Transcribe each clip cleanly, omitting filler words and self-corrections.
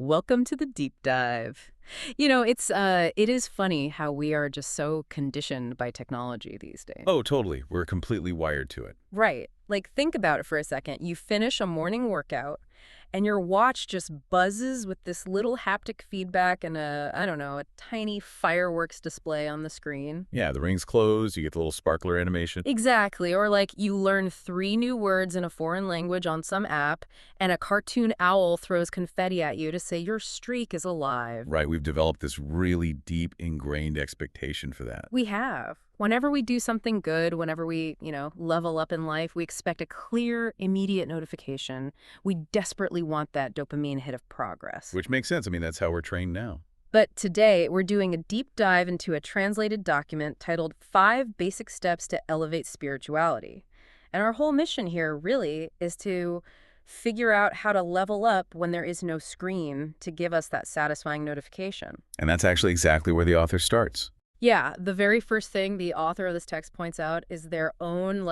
Welcome to the deep dive. It is funny how we are just so conditioned by technology these days. Oh, totally. We're completely wired to it. Right. Like, think about it for a second. You finish a morning workout, and your watch just buzzes with this little haptic feedback and I don't know, a tiny fireworks display on the screen. Yeah, the ring's closed, you get the little sparkler animation. Exactly. Or like you learn 3 new words in a foreign language on some app, and a cartoon owl throws confetti at you to say your streak is alive. Right, we've developed this really deep, ingrained expectation for that. We have. Whenever we do something good, whenever we, level up in life, we expect a clear, immediate notification. We desperately want that dopamine hit of progress. Which makes sense. I mean, that's how we're trained now. But today, we're doing a deep dive into a translated document titled 5 Basic Steps to Elevate Spirituality. And our whole mission here really is to figure out how to level up when there is no screen to give us that satisfying notification. And that's actually exactly where the author starts. Yeah, the very first thing the author of this text points out is their own,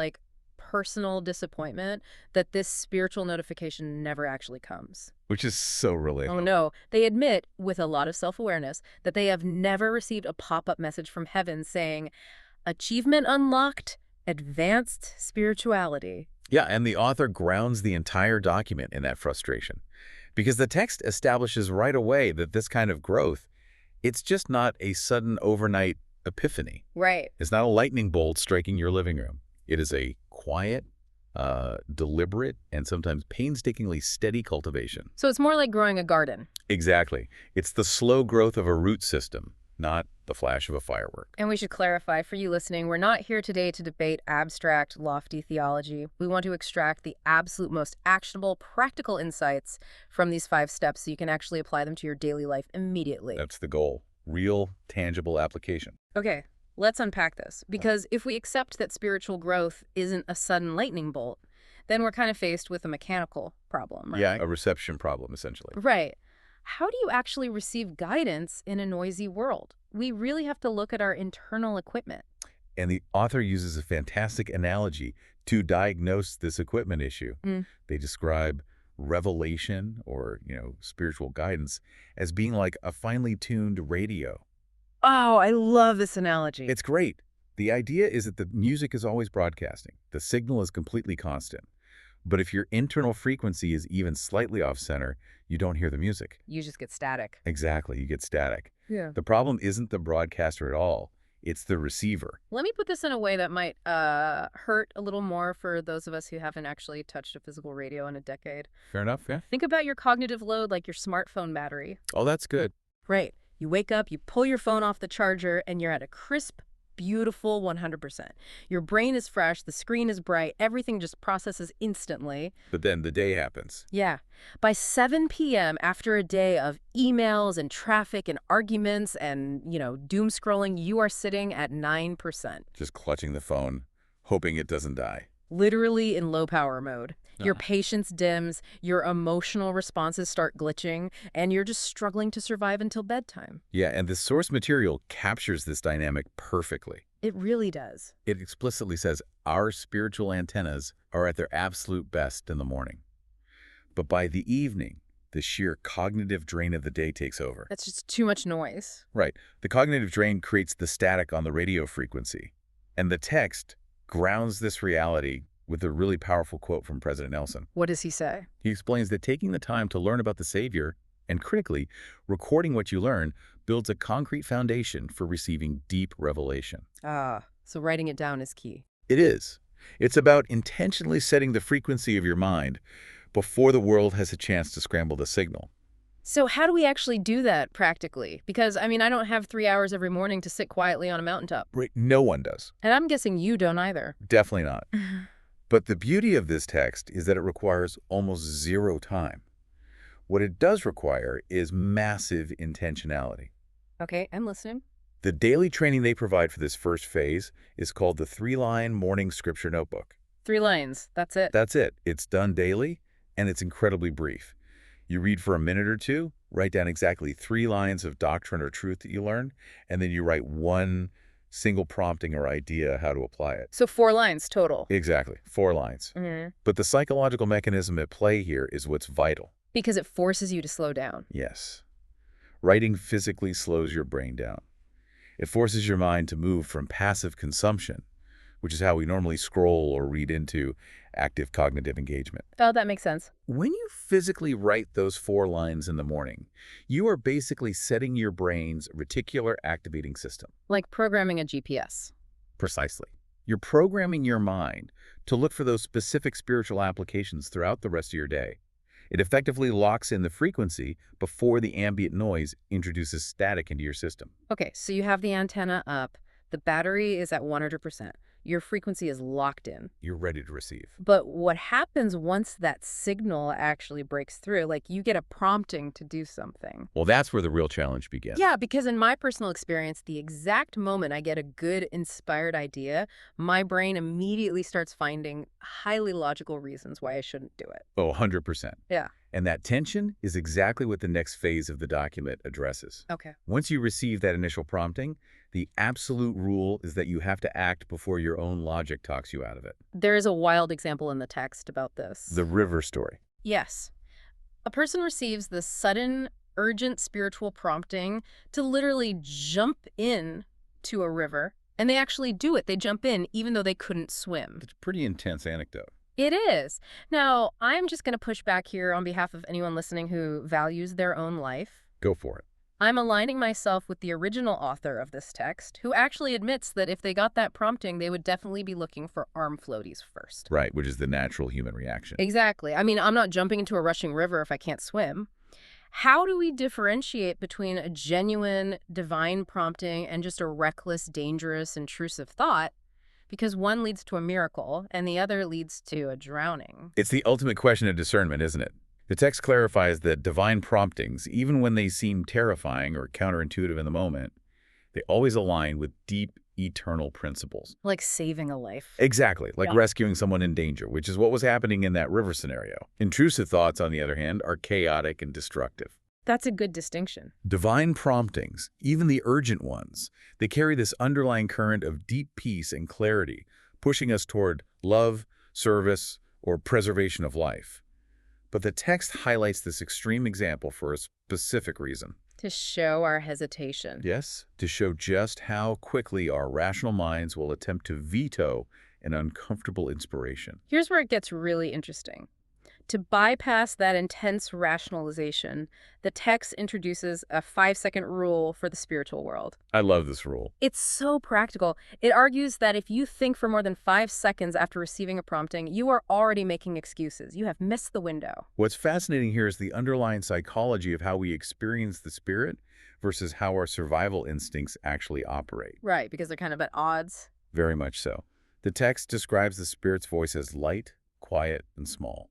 personal disappointment that this spiritual notification never actually comes. Which is so relatable. Oh no, they admit, with a lot of self-awareness, that they have never received a pop-up message from heaven saying, "Achievement unlocked, advanced spirituality." Yeah, and the author grounds the entire document in that frustration. Because the text establishes right away that this kind of growth, it's just not a sudden overnight epiphany. Right. It's not a lightning bolt striking your living room. It is a quiet, deliberate, and sometimes painstakingly steady cultivation. So it's more like growing a garden. Exactly. It's the slow growth of a root system, not the flash of a firework. And we should clarify for you listening, we're not here today to debate abstract, lofty theology. We want to extract the absolute most actionable, practical insights from these 5 steps so you can actually apply them to your daily life immediately. That's the goal. Real, tangible application. Okay, let's unpack this. Because if we accept that spiritual growth isn't a sudden lightning bolt, then we're kind of faced with a mechanical problem, right? Yeah, a reception problem, essentially. Right. How do you actually receive guidance in a noisy world? We really have to look at our internal equipment. And the author uses a fantastic analogy to diagnose this equipment issue. They describe revelation or, spiritual guidance as being like a finely tuned radio. Oh, I love this analogy. It's great. The idea is that the music is always broadcasting. The signal is completely constant. But if your internal frequency is even slightly off-center, you don't hear the music. You just get static. Exactly, you get static. Yeah. The problem isn't the broadcaster at all. It's the receiver. Let me put this in a way that might hurt a little more for those of us who haven't actually touched a physical radio in a decade. Fair enough, yeah? Think about your cognitive load like your smartphone battery. Oh, that's good. Right. You wake up, you pull your phone off the charger, and you're at a crisp, beautiful 100%. Your brain is fresh, the screen is bright, everything just processes instantly. But then the day happens. Yeah. By 7 p.m., after a day of emails and traffic and arguments and, doom scrolling, you are sitting at 9%. Just clutching the phone, hoping it doesn't die. Literally in low power mode. Your patience dims, your emotional responses start glitching, and you're just struggling to survive until bedtime. Yeah, and the source material captures this dynamic perfectly. It really does. It explicitly says our spiritual antennas are at their absolute best in the morning. But by the evening, the sheer cognitive drain of the day takes over. That's just too much noise. Right. The cognitive drain creates the static on the radio frequency. And the text grounds this reality with a really powerful quote from President Nelson. What does he say? He explains that taking the time to learn about the Savior and, critically, recording what you learn builds a concrete foundation for receiving deep revelation. So writing it down is key. It is. It's about intentionally setting the frequency of your mind before the world has a chance to scramble the signal. So how do we actually do that practically? Because, I don't have 3 hours every morning to sit quietly on a mountaintop. Right. No one does. And I'm guessing you don't either. Definitely not. But the beauty of this text is that it requires almost zero time. What it does require is massive intentionality. Okay, I'm listening. The daily training they provide for this first phase is called the 3-line morning scripture notebook. 3 lines, that's it. That's it. It's done daily, and it's incredibly brief. You read for a minute or two, write down exactly 3 lines of doctrine or truth that you learned, and then you write one single prompting or idea how to apply it. So 4 lines total. Exactly, 4 lines. But the psychological mechanism at play here is what's vital. Because it forces you to slow down. Yes. Writing physically slows your brain down. It forces your mind to move from passive consumption, which is how we normally scroll or read, into active cognitive engagement. Oh, that makes sense. When you physically write those 4 lines in the morning, you are basically setting your brain's reticular activating system. Like programming a GPS. Precisely. You're programming your mind to look for those specific spiritual applications throughout the rest of your day. It effectively locks in the frequency before the ambient noise introduces static into your system. Okay, so you have the antenna up, the battery is at 100%. Your frequency is locked in. You're ready to receive. But what happens once that signal actually breaks through? Like, you get a prompting to do something. Well, that's where the real challenge begins. Yeah, because in my personal experience, the exact moment I get a good, inspired idea, my brain immediately starts finding highly logical reasons why I shouldn't do it. Oh, 100%. Yeah. And that tension is exactly what the next phase of the document addresses. Okay. Once you receive that initial prompting, the absolute rule is that you have to act before your own logic talks you out of it. There is a wild example in the text about this. The river story. Yes. A person receives this sudden, urgent spiritual prompting to literally jump in to a river, and they actually do it. They jump in even though they couldn't swim. It's a pretty intense anecdote. It is. Now, I'm just going to push back here on behalf of anyone listening who values their own life. Go for it. I'm aligning myself with the original author of this text, who actually admits that if they got that prompting, they would definitely be looking for arm floaties first. Right, which is the natural human reaction. Exactly. I mean, I'm not jumping into a rushing river if I can't swim. How do we differentiate between a genuine, divine prompting and just a reckless, dangerous, intrusive thought? Because one leads to a miracle, and the other leads to a drowning. It's the ultimate question of discernment, isn't it? The text clarifies that divine promptings, even when they seem terrifying or counterintuitive in the moment, they always align with deep, eternal principles. Like saving a life. Exactly, like Yeah. rescuing someone in danger, which is what was happening in that river scenario. Intrusive thoughts, on the other hand, are chaotic and destructive. That's a good distinction. Divine promptings, even the urgent ones, they carry this underlying current of deep peace and clarity, pushing us toward love, service, or preservation of life. But the text highlights this extreme example for a specific reason. To show our hesitation. Yes, to show just how quickly our rational minds will attempt to veto an uncomfortable inspiration. Here's where it gets really interesting. To bypass that intense rationalization, the text introduces a 5-second rule for the spiritual world. I love this rule. It's so practical. It argues that if you think for more than 5 seconds after receiving a prompting, you are already making excuses. You have missed the window. What's fascinating here is the underlying psychology of how we experience the spirit versus how our survival instincts actually operate. Right, because they're kind of at odds. Very much so. The text describes the spirit's voice as light, quiet, and small.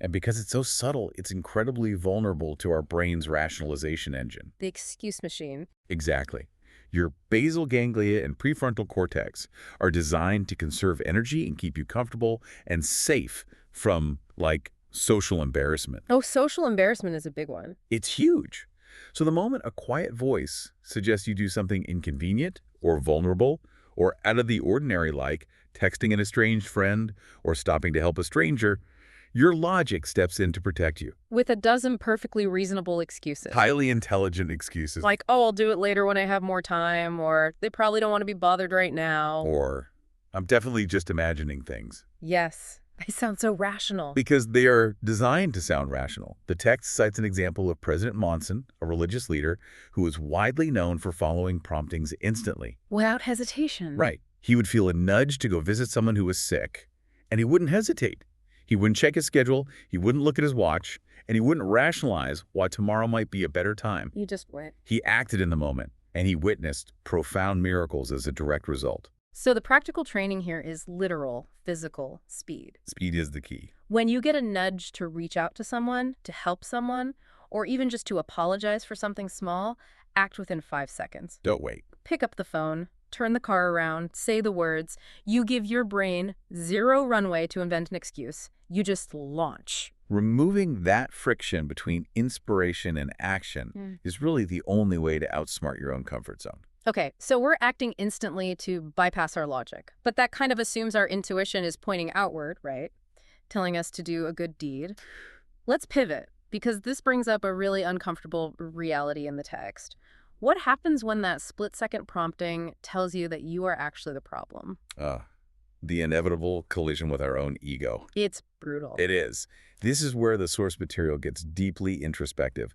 And because it's so subtle, it's incredibly vulnerable to our brain's rationalization engine. The excuse machine. Exactly. Your basal ganglia and prefrontal cortex are designed to conserve energy and keep you comfortable and safe from, like, social embarrassment. Oh, social embarrassment is a big one. It's huge. So the moment a quiet voice suggests you do something inconvenient or vulnerable or out of the ordinary, like texting an estranged friend or stopping to help a stranger, your logic steps in to protect you. With a dozen perfectly reasonable excuses. Highly intelligent excuses. Like, oh, I'll do it later when I have more time, or they probably don't want to be bothered right now. Or, I'm definitely just imagining things. Yes, they sound so rational. Because they are designed to sound rational. The text cites an example of President Monson, a religious leader who was widely known for following promptings instantly. Without hesitation. Right. He would feel a nudge to go visit someone who was sick, and he wouldn't hesitate. He wouldn't check his schedule, he wouldn't look at his watch, and he wouldn't rationalize why tomorrow might be a better time. You just went. He acted in the moment, and he witnessed profound miracles as a direct result. So the practical training here is literal, physical speed. Speed is the key. When you get a nudge to reach out to someone, to help someone, or even just to apologize for something small, act within 5 seconds. Don't wait. Pick up the phone, turn the car around, say the words. You give your brain zero runway to invent an excuse. You just launch. Removing that friction between inspiration and action is really the only way to outsmart your own comfort zone. Okay, so we're acting instantly to bypass our logic. But that kind of assumes our intuition is pointing outward, right? Telling us to do a good deed. Let's pivot. because this brings up a really uncomfortable reality in the text. What happens when that split-second prompting tells you that you are actually the problem? The inevitable collision with our own ego. It's brutal. It is. This is where the source material gets deeply introspective.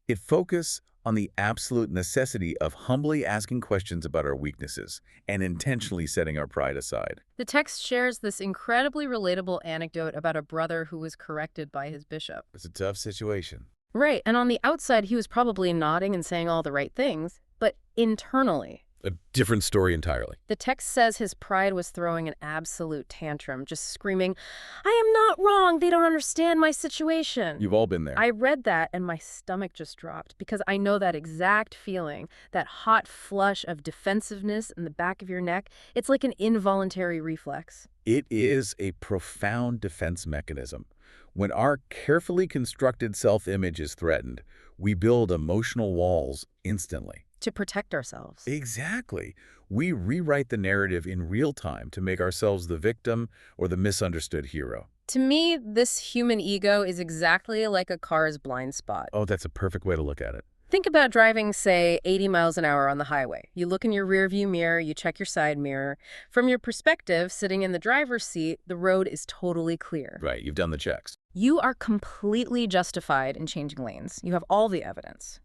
It focuses on the absolute necessity of humbly asking questions about our weaknesses and intentionally setting our pride aside. The text shares this incredibly relatable anecdote about a brother who was corrected by his bishop. It's a tough situation. Right, and on the outside, he was probably nodding and saying all the right things, but internally, A different story entirely. the text says his pride was throwing an absolute tantrum, just screaming, "I am not wrong, they don't understand my situation." You've all been there. I read that and my stomach just dropped because I know that exact feeling, that hot flush of defensiveness in the back of your neck. It's like an involuntary reflex. It is a profound defense mechanism. When our carefully constructed self-image is threatened, we build emotional walls instantly. To protect ourselves. Exactly. We rewrite the narrative in real time to make ourselves the victim or the misunderstood hero. To me, this human ego is exactly like a car's blind spot. Oh, that's a perfect way to look at it. Think about driving, say, 80 miles an hour on the highway. You look in your rearview mirror, you check your side mirror. From your perspective, sitting in the driver's seat, the road is totally clear. Right, you've done the checks. You are completely justified in changing lanes. You have all the evidence.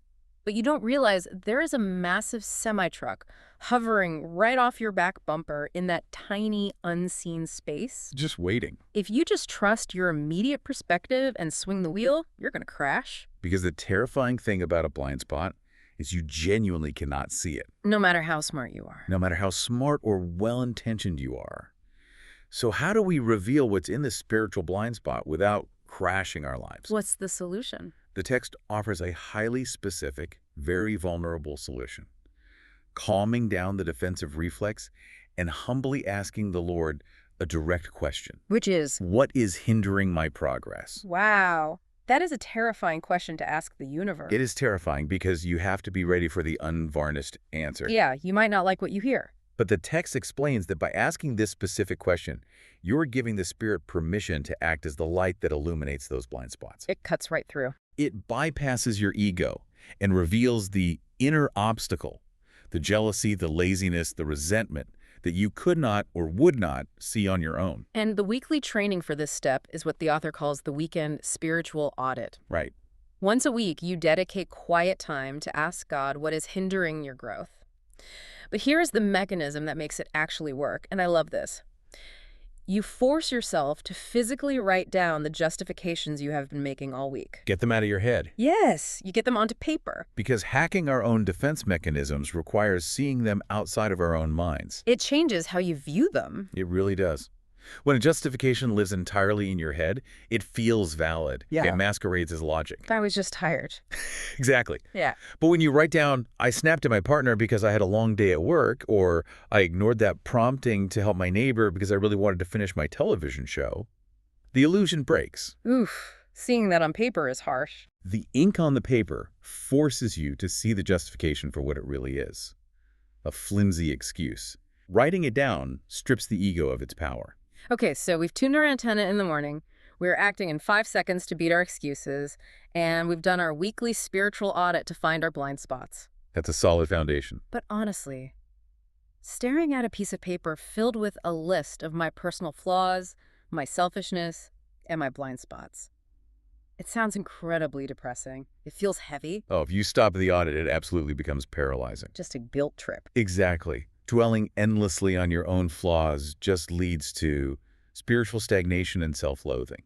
But you don't realize there is a massive semi-truck hovering right off your back bumper in that tiny, unseen space. Just waiting. If you just trust your immediate perspective and swing the wheel, you're going to crash. Because the terrifying thing about a blind spot is you genuinely cannot see it, No matter how smart you are. no matter how smart or well-intentioned you are. So how do we reveal what's in the spiritual blind spot without crashing our lives? What's the solution? The text offers a highly specific, very vulnerable solution. Calming down the defensive reflex and humbly asking the Lord a direct question. Which is, What is hindering my progress? wow, that is a terrifying question to ask the universe. It is terrifying because you have to be ready for the unvarnished answer. Yeah, you might not like what you hear. But the text explains that by asking this specific question, you're giving the Spirit permission to act as the light that illuminates those blind spots. It cuts right through. It bypasses your ego and reveals the inner obstacle, the jealousy, the laziness, the resentment that you could not or would not see on your own. And the weekly training for this step is what the author calls the weekend spiritual audit. Right. Once a week, you dedicate quiet time to ask God what is hindering your growth. But here is the mechanism that makes it actually work, and I love this. You force yourself to physically write down the justifications you have been making all week. Get them out of your head. Yes, you get them onto paper. Because hacking our own defense mechanisms requires seeing them outside of our own minds. It changes how you view them. It really does. When a justification lives entirely in your head, it feels valid. Yeah. It masquerades as logic. I was just tired. Exactly. Yeah. But when you write down, I snapped at my partner because I had a long day at work, or I ignored that prompting to help my neighbor because I really wanted to finish my television show, the illusion breaks. Oof, seeing that on paper is harsh. The ink on the paper forces you to see the justification for what it really is. A flimsy excuse. Writing it down strips the ego of its power. Okay, so we've tuned our antenna in the morning, we're acting in 5 seconds to beat our excuses, and we've done our weekly spiritual audit to find our blind spots. That's a solid foundation. But honestly, staring at a piece of paper filled with a list of my personal flaws, my selfishness, and my blind spots, it sounds incredibly depressing. It feels heavy. Oh, if you stop the audit, it absolutely becomes paralyzing. Just a guilt trip. Exactly. Dwelling endlessly on your own flaws just leads to spiritual stagnation and self-loathing,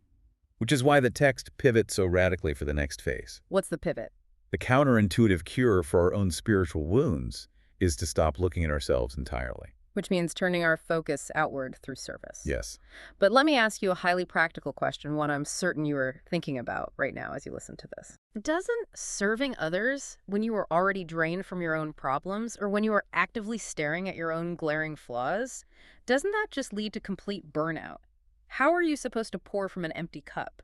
which is why the text pivots so radically for the next phase. What's the pivot? The counterintuitive cure for our own spiritual wounds is to stop looking at ourselves entirely. Which means turning our focus outward through service. Yes. But let me ask you a highly practical question, one I'm certain you are thinking about right now as you listen to this. Doesn't serving others when you are already drained from your own problems, or when you are actively staring at your own glaring flaws, doesn't that just lead to complete burnout? How are you supposed to pour from an empty cup?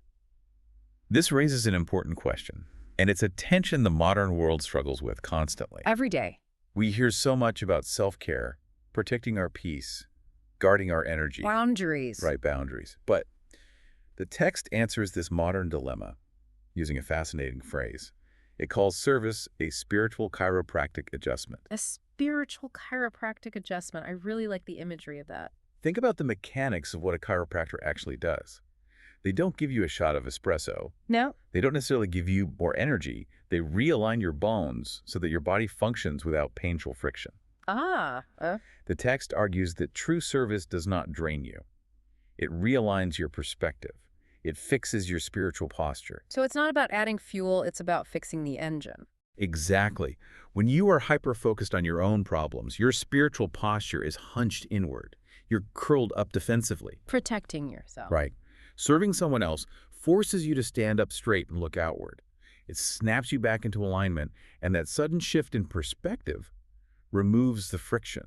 This raises an important question, and it's a tension the modern world struggles with constantly. Every day. We hear so much about self-care, protecting our peace, guarding our energy. Boundaries. Right, boundaries. But the text answers this modern dilemma. using a fascinating phrase. It calls service a spiritual chiropractic adjustment. A spiritual chiropractic adjustment. I really like the imagery of that. Think about the mechanics of what a chiropractor actually does. They don't give you a shot of espresso. No? They don't necessarily give you more energy. They realign your bones so that your body functions without painful friction. The text argues that true service does not drain you. It realigns your perspective. It fixes your spiritual posture. So it's not about adding fuel, it's about fixing the engine. Exactly. When you are hyper-focused on your own problems, your spiritual posture is hunched inward. You're curled up defensively. Protecting yourself. Right. Serving someone else forces you to stand up straight and look outward. It snaps you back into alignment, and that sudden shift in perspective removes the friction,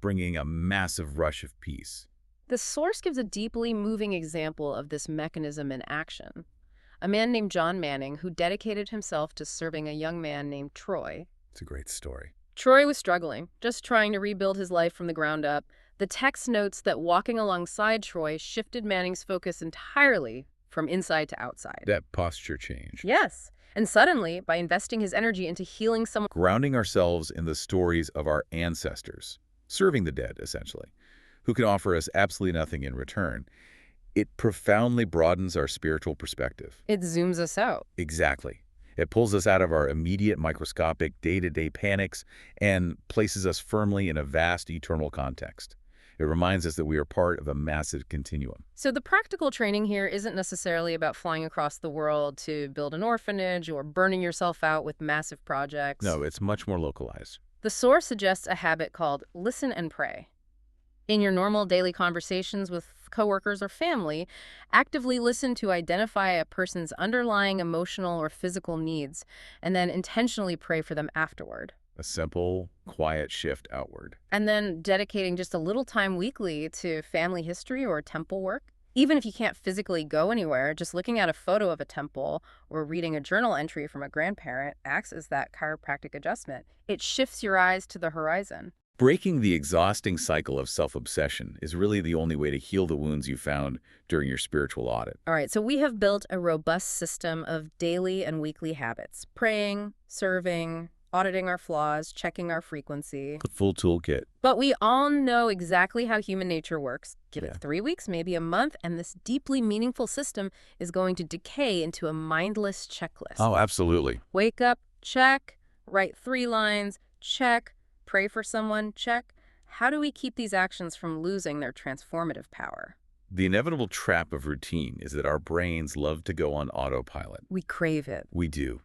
bringing a massive rush of peace. The source gives a deeply moving example of this mechanism in action. A man named John Manning who dedicated himself to serving a young man named Troy. It's a great story. Troy was struggling, just trying to rebuild his life from the ground up. The text notes that walking alongside Troy shifted Manning's focus entirely from inside to outside. That posture change. Yes. And suddenly, by investing his energy into healing someone, Grounding ourselves in the stories of our ancestors, serving the dead, essentially, who can offer us absolutely nothing in return, it profoundly broadens our spiritual perspective. it zooms us out. Exactly. It pulls us out of our immediate microscopic day-to-day panics and places us firmly in a vast eternal context. It reminds us that we are part of a massive continuum. So the practical training here isn't necessarily about flying across the world to build an orphanage or burning yourself out with massive projects. No, it's much more localized. The source suggests a habit called listen and pray. In your normal daily conversations with coworkers or family, actively listen to identify a person's underlying emotional or physical needs, and then intentionally pray for them afterward. A simple, quiet shift outward. And then dedicating just a little time weekly to family history or temple work. Even if you can't physically go anywhere, just looking at a photo of a temple or reading a journal entry from a grandparent acts as that chiropractic adjustment. It shifts your eyes to the horizon. Breaking the exhausting cycle of self-obsession is really the only way to heal the wounds you found during your spiritual audit. All right, so we have built a robust system of daily and weekly habits. Praying, serving, auditing our flaws, checking our frequency. The full toolkit. But we all know exactly how human nature works. Give Yeah. it 3 weeks, maybe a month, and this deeply meaningful system is going to decay into a mindless checklist. Oh, absolutely. Wake up, check. Write 3 lines, check. Pray for someone, check. How do we keep these actions from losing their transformative power? The inevitable trap of routine is that our brains love to go on autopilot. We crave it. We do.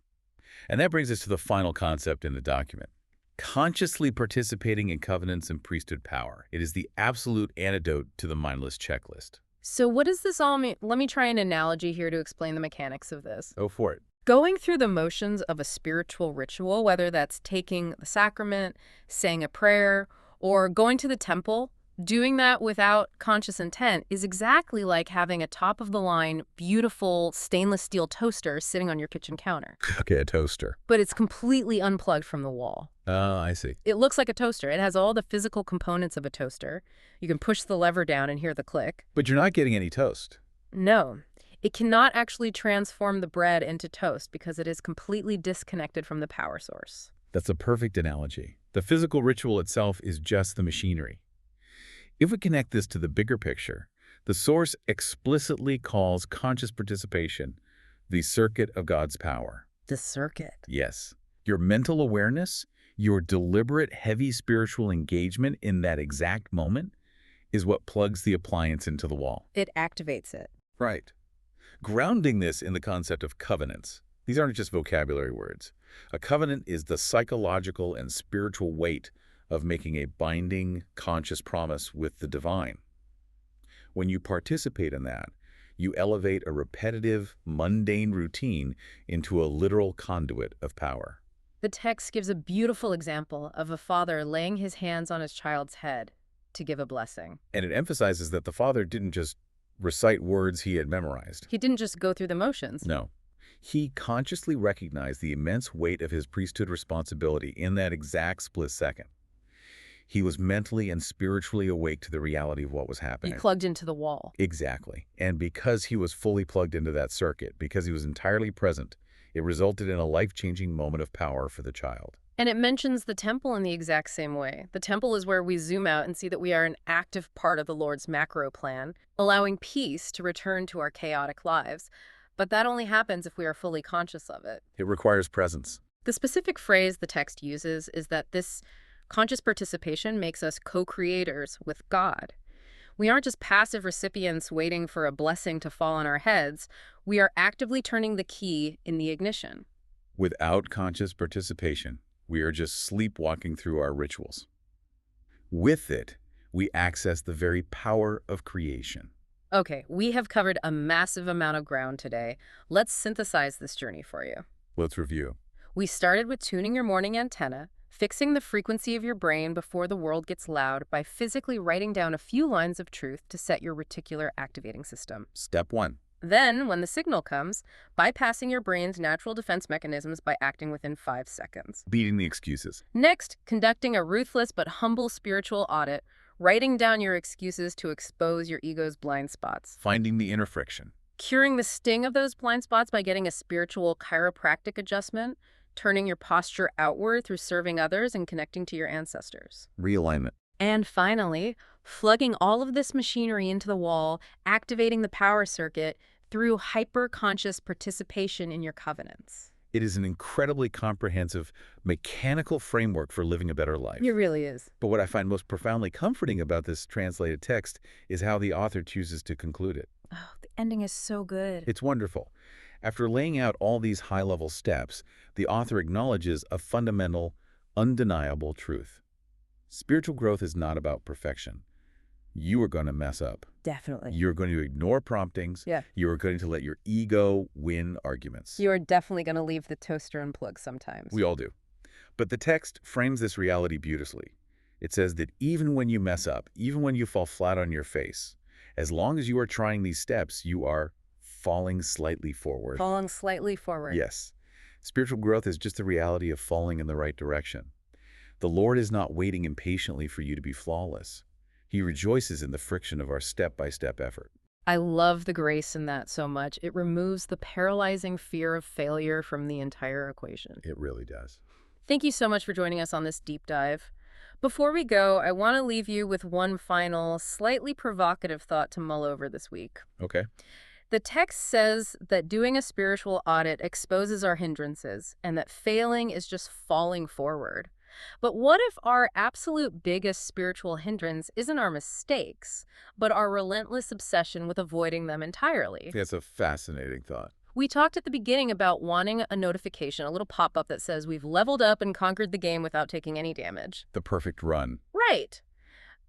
And that brings us to the final concept in the document. Consciously participating in covenants and priesthood power. It is the absolute antidote to the mindless checklist. So what does this all mean? Let me try an analogy here to explain the mechanics of this. Go for it. Going through the motions of a spiritual ritual, whether that's taking the sacrament, saying a prayer, or going to the temple, doing that without conscious intent is exactly like having a top-of-the-line, beautiful stainless steel toaster sitting on your kitchen counter. Okay, a toaster. But it's completely unplugged from the wall. Oh, I see. It looks like a toaster. It has all the physical components of a toaster. You can push the lever down and hear the click. But you're not getting any toast. No. It cannot actually transform the bread into toast because it is completely disconnected from the power source. That's a perfect analogy. The physical ritual itself is just the machinery. If we connect this to the bigger picture, the source explicitly calls conscious participation the circuit of God's power. The circuit. Yes. Your mental awareness, your deliberate, heavy spiritual engagement in that exact moment is what plugs the appliance into the wall. It activates it. Right. Grounding this in the concept of covenants. These aren't just vocabulary words. A covenant is the psychological and spiritual weight of making a binding, conscious promise with the divine. When you participate in that, you elevate a repetitive, mundane routine into a literal conduit of power. The text gives a beautiful example of a father laying his hands on his child's head to give a blessing. And it emphasizes that the father didn't just recite words he had memorized. He didn't just go through the motions. No. He consciously recognized the immense weight of his priesthood responsibility in that exact split second. He was mentally and spiritually awake to the reality of what was happening. He plugged into the wall. Exactly. And because he was fully plugged into that circuit, because he was entirely present, It resulted in a life-changing moment of power for the child. And it mentions the temple in the exact same way. The temple is where we zoom out and see that we are an active part of the Lord's macro plan, allowing peace to return to our chaotic lives. But that only happens if we are fully conscious of it. It requires presence. The specific phrase the text uses is that this conscious participation makes us co-creators with God. We aren't just passive recipients waiting for a blessing to fall on our heads. We are actively turning the key in the ignition. Without conscious participation, we are just sleepwalking through our rituals. With it, we access the very power of creation. Okay, we have covered a massive amount of ground today. Let's synthesize this journey for you. Let's review. We started with tuning your morning antenna, fixing the frequency of your brain before the world gets loud by physically writing down a few lines of truth to set your reticular activating system. Step 1. Then, when the signal comes, bypassing your brain's natural defense mechanisms by acting within 5 seconds. Beating the excuses. Next, conducting a ruthless but humble spiritual audit, writing down your excuses to expose your ego's blind spots. Finding the inner friction. Curing the sting of those blind spots by getting a spiritual chiropractic adjustment, turning your posture outward through serving others and connecting to your ancestors. Realignment. And finally, plugging all of this machinery into the wall, activating the power circuit through hyper-conscious participation in your covenants. It is an incredibly comprehensive, mechanical framework for living a better life. It really is. But what I find most profoundly comforting about this translated text is how the author chooses to conclude it. Oh, the ending is so good. It's wonderful. After laying out all these high-level steps, the author acknowledges a fundamental, undeniable truth. Spiritual growth is not about perfection. You are going to mess up. Definitely. You're going to ignore promptings. Yeah. You are going to let your ego win arguments. You are definitely going to leave the toaster unplugged sometimes. We all do. But the text frames this reality beautifully. It says that even when you mess up, even when you fall flat on your face, as long as you are trying these steps, you are falling slightly forward. Falling slightly forward. Yes. Spiritual growth is just the reality of falling in the right direction. The Lord is not waiting impatiently for you to be flawless. He rejoices in the friction of our step-by-step effort. I love the grace in that so much. It removes the paralyzing fear of failure from the entire equation. It really does. Thank you so much for joining us on this deep dive. Before we go, I want to leave you with one final, slightly provocative thought to mull over this week. Okay. The text says that doing a spiritual audit exposes our hindrances and that failing is just falling forward. But what if our absolute biggest spiritual hindrance isn't our mistakes, but our relentless obsession with avoiding them entirely? That's a fascinating thought. We talked at the beginning about wanting a notification, a little pop-up that says we've leveled up and conquered the game without taking any damage. The perfect run. Right.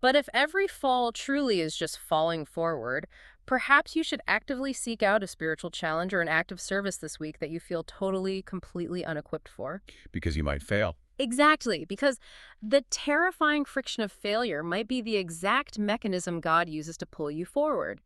But if every fall truly is just falling forward, perhaps you should actively seek out a spiritual challenge or an act of service this week that you feel totally, completely unequipped for. Because you might fail. Exactly, because the terrifying friction of failure might be the exact mechanism God uses to pull you forward.